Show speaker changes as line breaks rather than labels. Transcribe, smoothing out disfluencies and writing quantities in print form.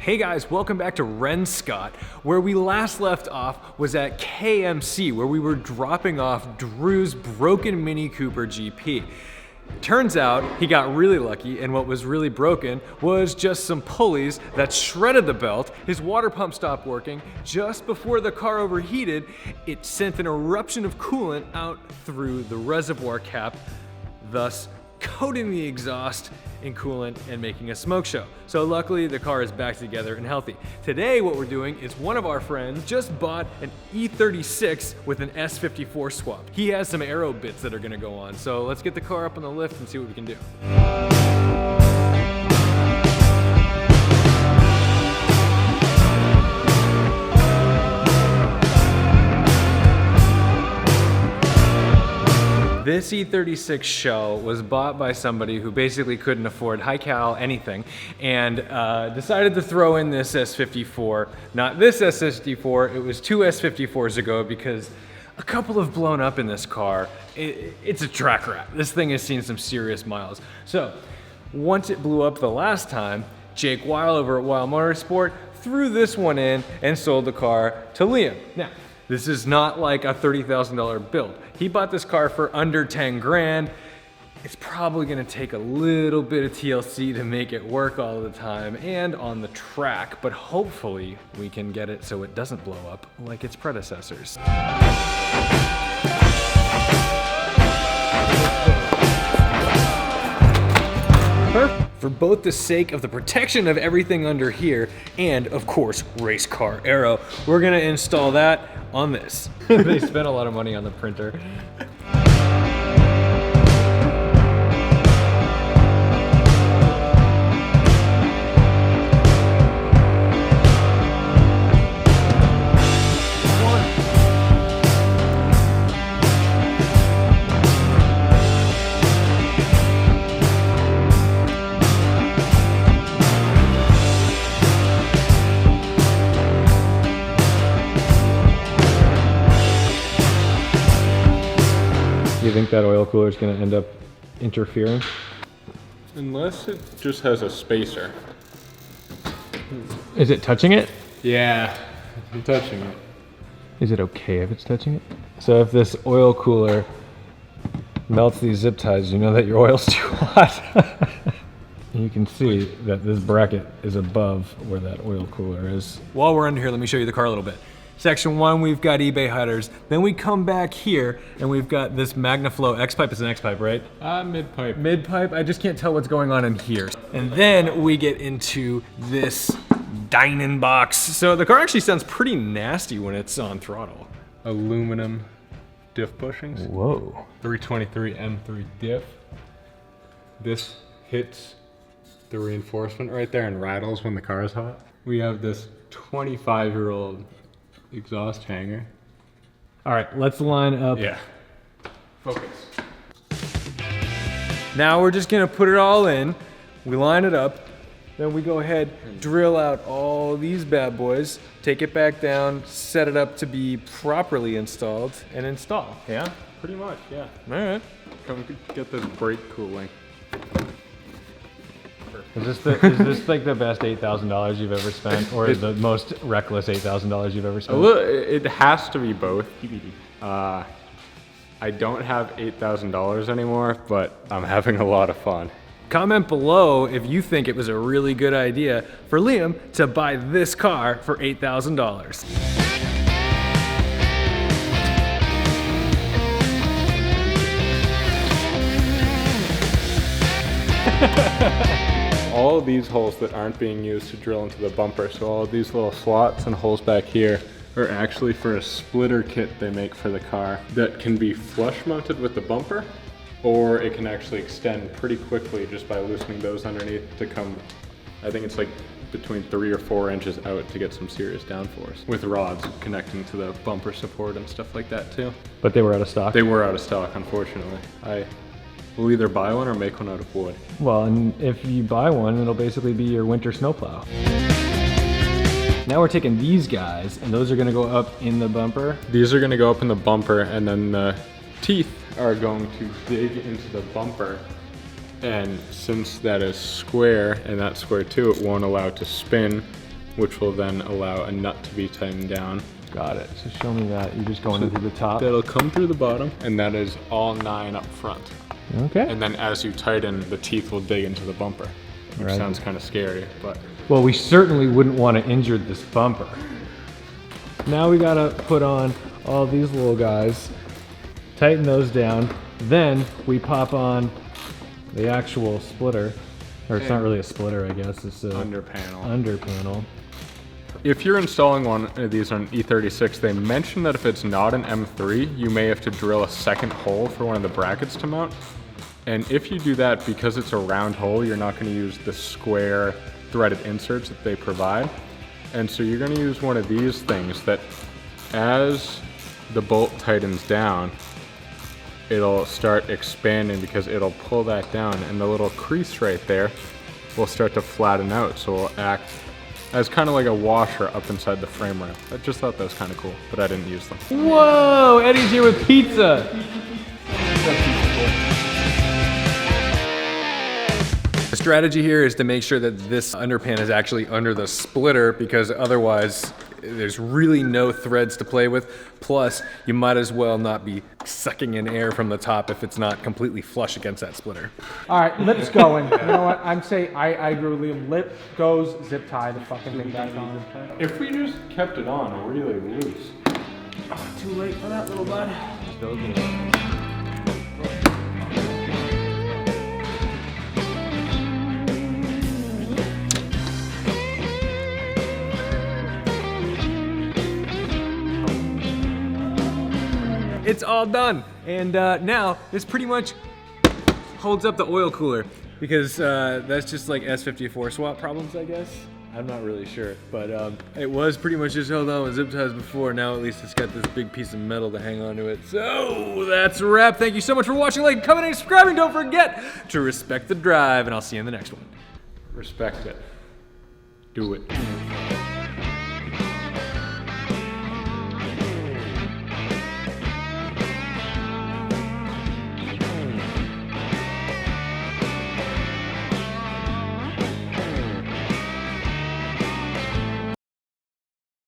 Hey guys, welcome back to Scott. Where we last left off was at KMC, where we were dropping off Drew's broken Mini Cooper GP. Turns out he got really lucky, and what was really broken was just some pulleys that shredded the belt. His water pump stopped working. Just before the car overheated, it sent an eruption of coolant out through the reservoir cap, thus coating the exhaust in coolant and making a smoke show. So luckily the car is back together and healthy. Today what we're doing is one of our friends just bought an E36 with an S54 swap. He has some aero bits that are gonna go on. So let's get the car up on the lift and see what we can do. This E36 shell was bought by somebody who basically couldn't afford high cal anything and decided to throw in this S54. Not this S54, it was two S54s ago because a couple have blown up in this car. It's a track rat. This thing has seen some serious miles. So once it blew up the last time, Jake Weil over at Motion Motorsport threw this one in and sold the car to Liam. Now, this is not like a $30,000 build. He bought this car for under 10 grand. It's probably gonna take a little bit of TLC to make it work all the time and on the track, but hopefully we can get it so it doesn't blow up like its predecessors. Perfect. For both the sake of the protection of everything under here and, of course, race car aero, we're gonna install that on this. They spent a lot of money on the printer. You think that oil cooler is going to end up interfering?
Unless it just has a spacer.
Is it touching it?
Yeah, I'm touching it.
Is it okay if it's touching it? So if this oil cooler melts these zip ties, you know that your oil's too hot. You can see that this bracket is above where that oil cooler is. While we're under here, let me show you the car a little bit. Section 1, we've got eBay headers. Then we come back here and we've got this MagnaFlow X-Pipe. It's an X-Pipe, right?
Mid-pipe.
Mid-pipe, I just can't tell what's going on in here. And then we get into this Dynan box. So the car actually sounds pretty nasty when it's on throttle.
Aluminum diff bushings.
Whoa.
323 M3 diff. This hits the reinforcement right there and rattles when the car is hot. We have this 25-year-old exhaust hanger.
All right, let's line up.
Yeah. Focus.
Now we're just gonna put it all in. We line it up. Then we go ahead, drill out all these bad boys, take it back down, set it up to be properly installed, and install. Yeah?
Pretty much, yeah.
All right.
Come get this brake cooling.
Is this like the best $8,000 you've ever spent, or the most reckless $8,000 you've ever spent?
It has to be both. I don't have $8,000 anymore, but I'm having a lot of fun.
Comment below if you think it was a really good idea for Liam to buy this car for $8,000.
All of these holes that aren't being used to drill into the bumper, so all of these little slots and holes back here are actually for a splitter kit they make for the car that can be flush mounted with the bumper, or it can actually extend pretty quickly just by loosening those underneath to come, I think it's like between 3 or 4 inches out to get some serious downforce, with rods connecting to the bumper support and stuff like that too.
But they were out of stock?
They were out of stock, unfortunately. We'll either buy one or make one out of wood.
Well, and if you buy one, it'll basically be your winter snowplow. Now we're taking these guys, and those are gonna go up in the bumper.
These are gonna go up in the bumper, and then the teeth are going to dig into the bumper And since that is square and that's square too, it won't allow it to spin which will then allow a nut to be tightened down.
Got it. So show me that. You're just going through the top.
That'll come through the bottom, and that is all 9 up front.
Okay.
And then as you tighten, the teeth will dig into the bumper, which
Right.
sounds kind of scary, but.
Well, we certainly wouldn't want to injure this bumper. Now we gotta put on all these little guys, tighten those down, then we pop on the actual splitter, or it's not really a splitter, I guess, it's a
Underpanel.
panel.
If you're installing one of these on E36, they mention that if it's not an M3, you may have to drill a second hole for one of the brackets to mount. And if you do that, because it's a round hole, you're not going to use the square threaded inserts that they provide. And so you're going to use one of these things that as the bolt tightens down, it'll start expanding because it'll pull that down, and the little crease right there will start to flatten out, so it'll act as kind of like a washer up inside the frame rail. I just thought that was kind of cool, but I didn't use them.
Whoa, Eddie's here with pizza. The strategy here is to make sure that this underpan is actually under the splitter, because otherwise there's really no threads to play with. Plus, you might as well not be sucking in air from the top if it's not completely flush against that splitter.
All right, lip's going. You know what? I'm saying I agree with Liam. Lip goes, zip tie the fucking thing back on.
If we just kept it on really loose.
Too late for that, little bud.
It's all done. And now this pretty much holds up the oil cooler, because that's just like S54 swap problems, I guess. I'm not really sure, but it was pretty much just held on with zip ties before. Now at least it's got this big piece of metal to hang on to it. So that's a wrap. Thank you so much for watching, like, commenting, subscribing. Don't forget to respect the drive, and I'll see you in the next one.
Respect it. Do it.